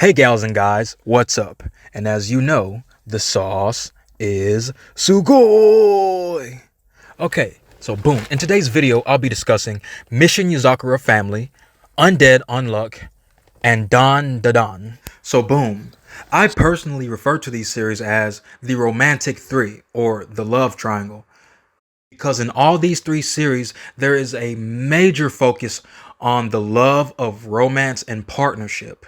Hey gals and guys, what's up? And as you know, the sauce is sugoi! Okay, so boom, in today's video I'll be discussing Mission Yozakura Family, Undead Unluck, and DanDaDan. So boom, I personally refer to these series as the romantic three, or the love triangle, because in all these three series there is a major focus on the love of romance and partnership.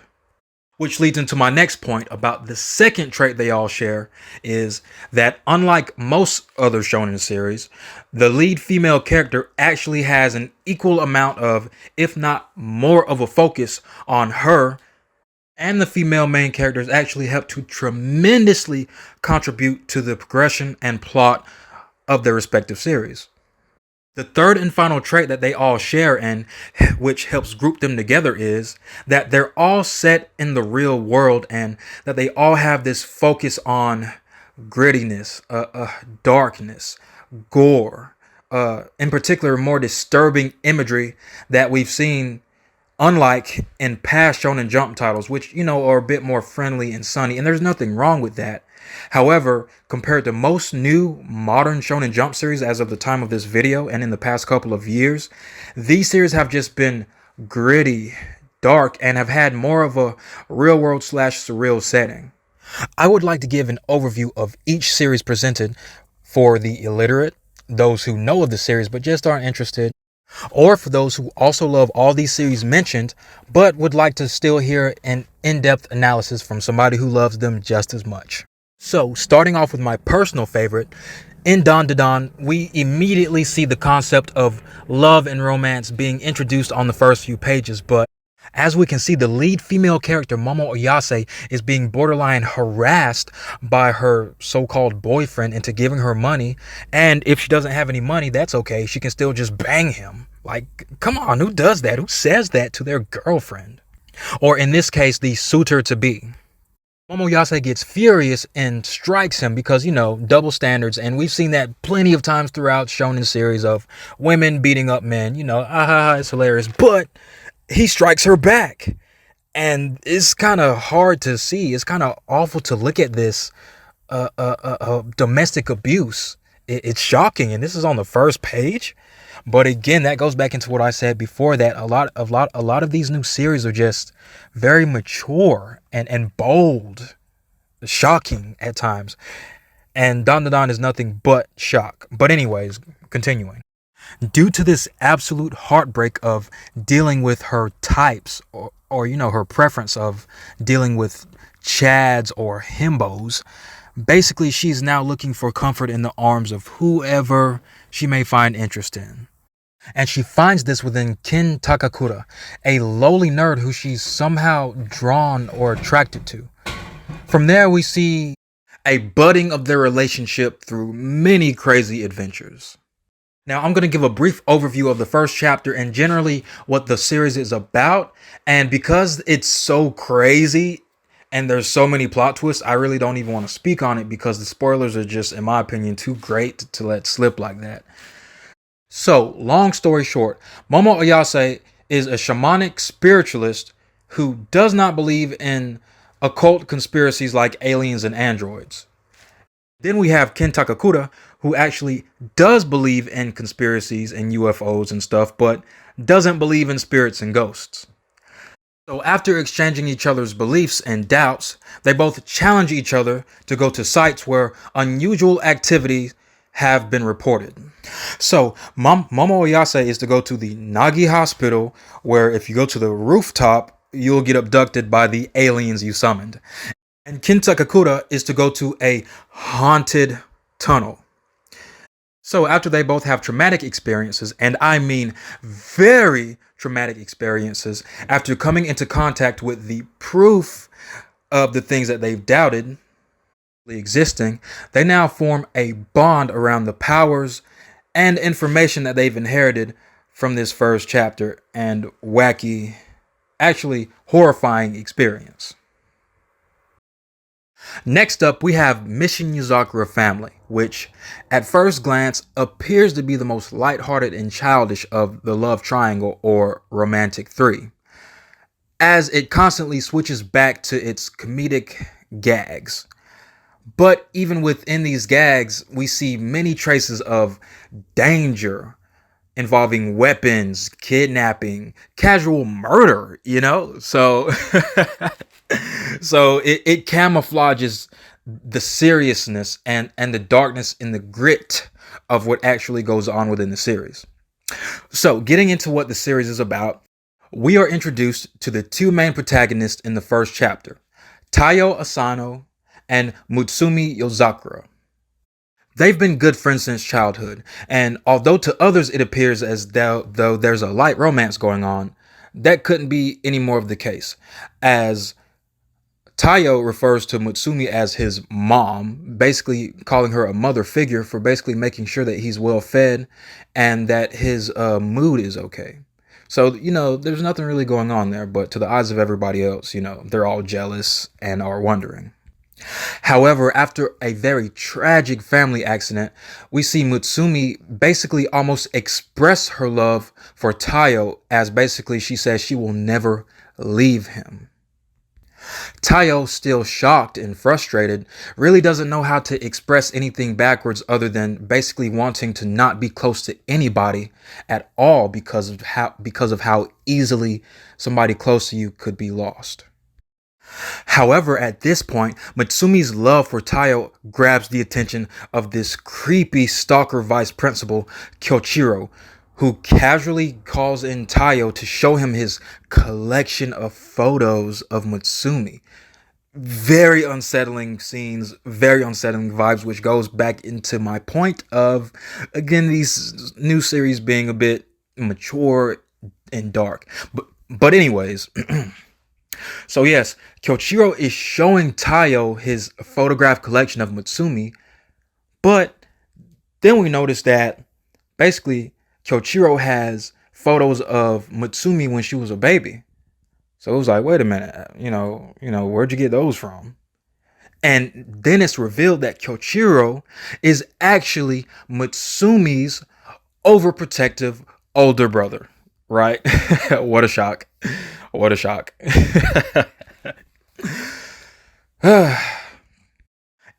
Which leads into my next point about the second trait they all share is that unlike most other shonen series, the lead female character actually has an equal amount of, if not more of a focus on her, and the female main characters actually help to tremendously contribute to the progression and plot of their respective series. The third and final trait that they all share, and which helps group them together, is that they're all set in the real world and that they all have this focus on grittiness, darkness, gore, in particular more disturbing imagery that we've seen unlike in past Shonen Jump titles, which, are a bit more friendly and sunny, and there's nothing wrong with that. However, compared to most new modern Shonen Jump series as of the time of this video and in the past couple of years, these series have just been gritty, dark, and have had more of a real world / surreal setting. I would like to give an overview of each series presented for the illiterate, those who know of the series but just aren't interested, or for those who also love all these series mentioned but would like to still hear an in-depth analysis from somebody who loves them just as much. So, starting off with my personal favorite, in DanDaDan, we immediately see the concept of love and romance being introduced on the first few pages, but as we can see, the lead female character, Momo Oyase, is being borderline harassed by her so-called boyfriend into giving her money, and if she doesn't have any money, that's okay, she can still just bang him. Like, come on, who does that? Who says that to their girlfriend? Or in this case, the suitor-to-be. Momo Oyase gets furious and strikes him because, double standards, and we've seen that plenty of times throughout Shonen series of women beating up men, it's hilarious, but he strikes her back, and it's kind of hard to see. It's kind of awful to look at this domestic abuse. It's shocking, and this is on the first page. But again, that goes back into what I said before, that a lot of these new series are just very mature and bold, shocking at times, and DanDaDan is nothing but shock. But anyways, continuing. Due to this absolute heartbreak of dealing with her types, or her preference of dealing with chads or himbos, basically she's now looking for comfort in the arms of whoever she may find interest in. And she finds this within Kin Takakura, a lowly nerd who she's somehow drawn or attracted to. From there we see a budding of their relationship through many crazy adventures. Now, I'm going to give a brief overview of the first chapter and generally what the series is about. And because it's so crazy and there's so many plot twists, I really don't even want to speak on it because the spoilers are just, in my opinion, too great to let slip like that. So, long story short, Momo Oyase is a shamanic spiritualist who does not believe in occult conspiracies like aliens and androids. Then we have Kin Takakura, who actually does believe in conspiracies and UFOs and stuff, but doesn't believe in spirits and ghosts. So after exchanging each other's beliefs and doubts, they both challenge each other to go to sites where unusual activities have been reported. So Momo Oyase is to go to the Nagi Hospital, where if you go to the rooftop, you'll get abducted by the aliens you summoned. And Kin Takakura is to go to a haunted tunnel. So after they both have traumatic experiences, and I mean very traumatic experiences, after coming into contact with the proof of the things that they've doubted existing, they now form a bond around the powers and information that they've inherited from this first chapter and wacky, actually horrifying experience. Next up, we have Mission Yozakura Family, which at first glance appears to be the most lighthearted and childish of the love triangle or romantic three. as it constantly switches back to its comedic gags. But even within these gags, we see many traces of danger involving weapons, kidnapping, casual murder, you know? So so it camouflages the seriousness and the darkness and the grit of what actually goes on within the series. So, getting into what the series is about, we are introduced to the two main protagonists in the first chapter, Taiyo Asano and Mutsumi Yozakura. They've been good friends since childhood, and although to others it appears as though there's a light romance going on, that couldn't be any more of the case, as Taiyo refers to Mutsumi as his mom, basically calling her a mother figure for basically making sure that he's well fed and that his mood is okay. So, there's nothing really going on there, but to the eyes of everybody else, they're all jealous and are wondering. However, after a very tragic family accident, we see Mutsumi basically almost express her love for Taiyo, as basically she says she will never leave him. Taiyo, still shocked and frustrated, really doesn't know how to express anything backwards other than basically wanting to not be close to anybody at all because of how easily somebody close to you could be lost. However, at this point, Mutsumi's love for Taiyo grabs the attention of this creepy stalker vice principal, Kyoichiro, who casually calls in Taiyo to show him his collection of photos of Mutsumi. Very unsettling scenes, very unsettling vibes, which goes back into my point of, again, these new series being a bit mature and dark. But anyways, so yes, Kyoichiro is showing Taiyo his photograph collection of Mutsumi, but then we notice that basically Kyoichiro has photos of Mutsumi when she was a baby. So it was like, wait a minute, where'd you get those from? And then it's revealed that Kyoichiro is actually Mutsumi's overprotective older brother, right? What a shock. What a shock.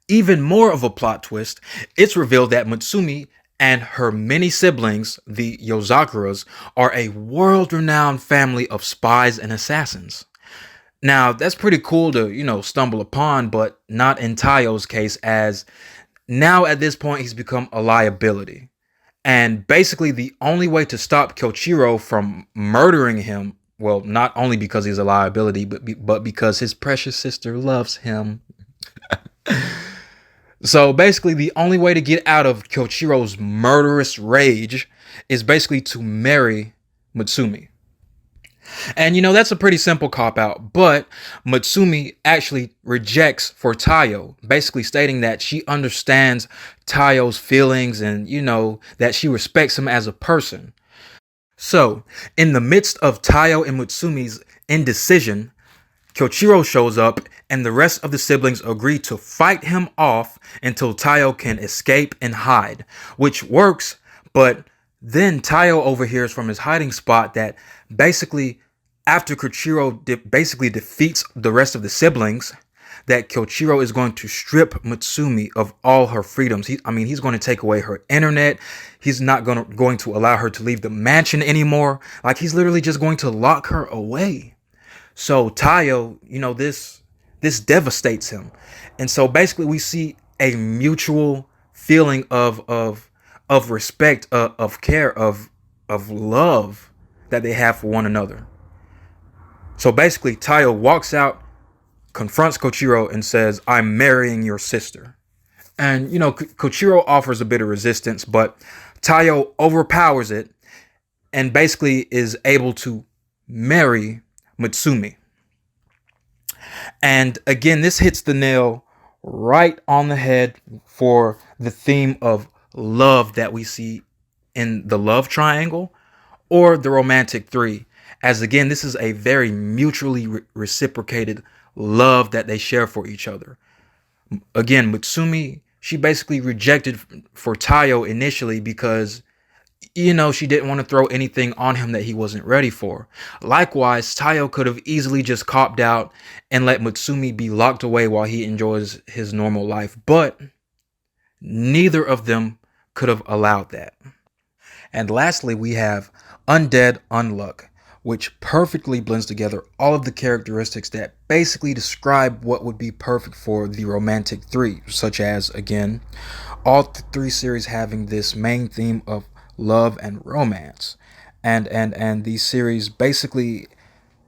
Even more of a plot twist, it's revealed that Mutsumi and her many siblings, the Yozakuras, are a world-renowned family of spies and assassins. Now, that's pretty cool to, stumble upon, but not in Taiyo's case, as now at this point he's become a liability. And basically the only way to stop Kyoichiro from murdering him, well, not only because he's a liability, but because his precious sister loves him. So basically the only way to get out of Kyoichiro's murderous rage is basically to marry Mutsumi. And that's a pretty simple cop-out, but Mutsumi actually rejects for Taiyo, basically stating that she understands Taiyo's feelings and, that she respects him as a person. So, in the midst of Taiyo and Mutsumi's indecision, Kyoichiro shows up and the rest of the siblings agree to fight him off until Taiyo can escape and hide, which works, but then Taiyo overhears from his hiding spot that basically after Kyoichiro basically defeats the rest of the siblings, that Kyoichiro is going to strip Mutsumi of all her freedoms. He's going to take away her internet. He's not going to allow her to leave the mansion anymore. Like, he's literally just going to lock her away. So Taiyo, this devastates him. And so basically we see a mutual feeling of respect, of care, of love that they have for one another. So basically Taiyo walks out, confronts Kyoichiro and says, "I'm marrying your sister." And, Kyoichiro offers a bit of resistance, but Taiyo overpowers it and basically is able to marry Mutsumi. And again, this hits the nail right on the head for the theme of love that we see in the love triangle or the romantic three. As again, this is a very mutually reciprocated love that they share for each other. Again, Mutsumi, she basically rejected for Taiyo initially because, She didn't want to throw anything on him that he wasn't ready for. Likewise, Tayo could have easily just copped out and let Mutsumi be locked away while he enjoys his normal life, but neither of them could have allowed that. And lastly, we have Undead Unluck, which perfectly blends together all of the characteristics that basically describe what would be perfect for the romantic three, such as, again, all three series having this main theme of love and romance, and these series basically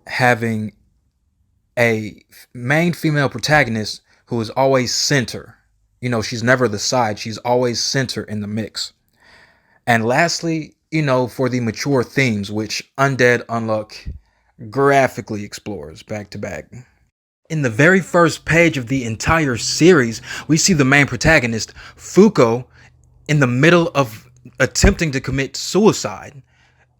having a main female protagonist who is always center. She's never the side, she's always center in the mix. And lastly, for the mature themes, which Undead Unluck graphically explores back to back. In the very first page of the entire series, we see the main protagonist, Fuko, in the middle of attempting to commit suicide.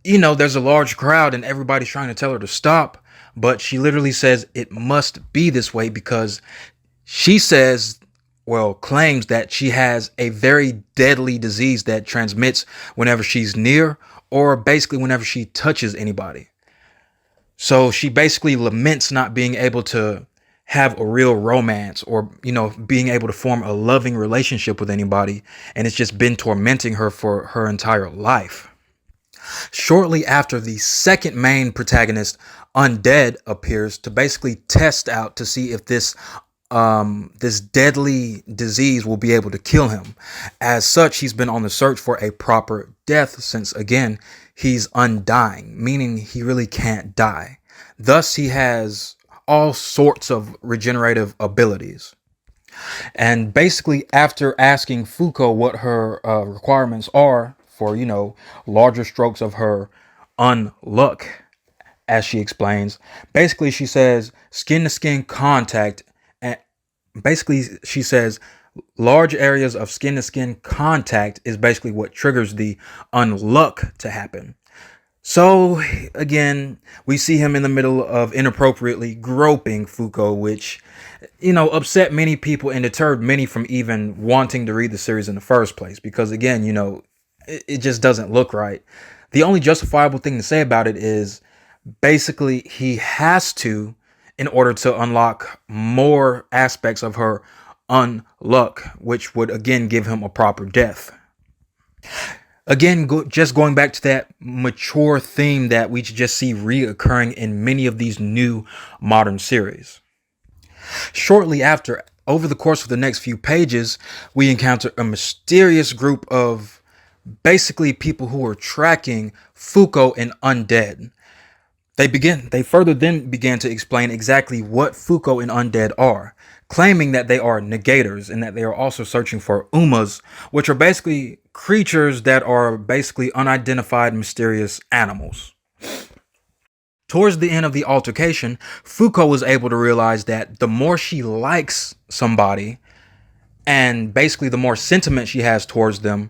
There's a large crowd and everybody's trying to tell her to stop, but she literally says it must be this way because she claims that she has a very deadly disease that transmits whenever she's near or basically whenever she touches anybody. So she basically laments not being able to have a real romance or, being able to form a loving relationship with anybody. And it's just been tormenting her for her entire life. Shortly after, the second main protagonist, Undead, appears to basically test out to see if this deadly disease will be able to kill him. As such, he's been on the search for a proper death since, again, he's undying, meaning he really can't die. Thus, he has all sorts of regenerative abilities. And basically, after asking Fuko what her requirements are for, larger strokes of her unluck, as she explains, basically she says skin to skin contact. And basically she says large areas of skin to skin contact is basically what triggers the unluck to happen. So again, we see him in the middle of inappropriately groping Fuko, which, upset many people and deterred many from even wanting to read the series in the first place. Because again, it just doesn't look right. The only justifiable thing to say about it is basically he has to, in order to unlock more aspects of her unluck, which would again give him a proper death. Again, just going back to that mature theme that we just see reoccurring in many of these new modern series. Shortly after, over the course of the next few pages, we encounter a mysterious group of basically people who are tracking Fuko and Undead. They further then began to explain exactly what Fuko and Undead are, claiming that they are negators and that they are also searching for umas, which are basically creatures that are basically unidentified mysterious animals. Towards the end of the altercation, Fuko was able to realize that the more she likes somebody, and basically the more sentiment she has towards them,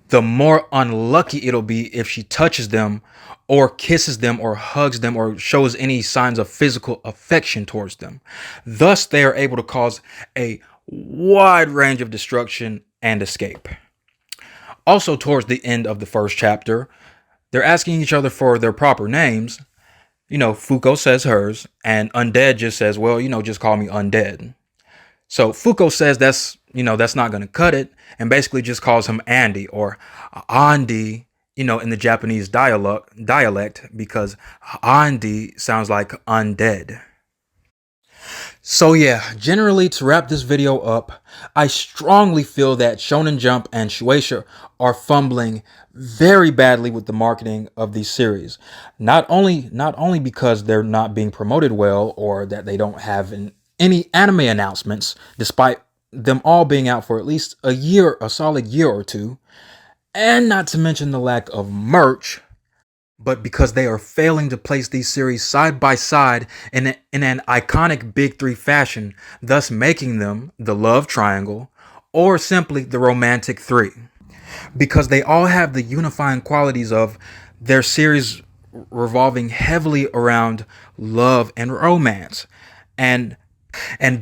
the more unlucky it'll be if she touches them or kisses them or hugs them or shows any signs of physical affection towards them. Thus, they are able to cause a wide range of destruction and escape. Also, towards the end of the first chapter, they're asking each other for their proper names. Fuko says hers, and Undead just says, well, just call me Undead. So Fuko says that's not going to cut it, and basically just calls him Andy or Andy, in the Japanese dialect, because Andy sounds like undead. So yeah, generally, to wrap this video up, I strongly feel that Shonen Jump and Shueisha are fumbling very badly with the marketing of these series. Not only because they're not being promoted well or that they don't have any anime announcements, despite them all being out for at least a solid year or two, and not to mention the lack of merch, but because they are failing to place these series side by side in an iconic Big Three fashion, thus making them the love triangle or simply the romantic three. Because they all have the unifying qualities of their series revolving heavily around love and romance, and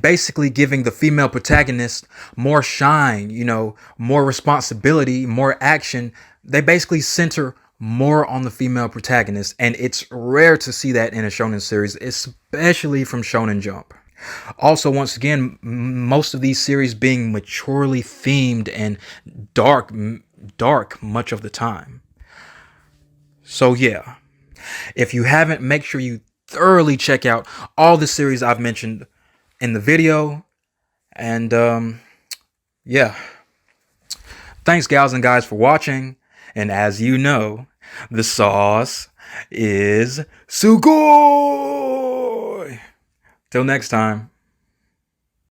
basically giving the female protagonist more shine, more responsibility, more action, they basically center more on the female protagonist, and it's rare to see that in a shonen series, especially from Shonen Jump. Also, once again, most of these series being maturely themed and dark much of the time. So yeah, if you haven't, make sure you thoroughly check out all the series I've mentioned in the video. And yeah, thanks gals and guys for watching. And as you know, the sauce is sugoi. Till next time.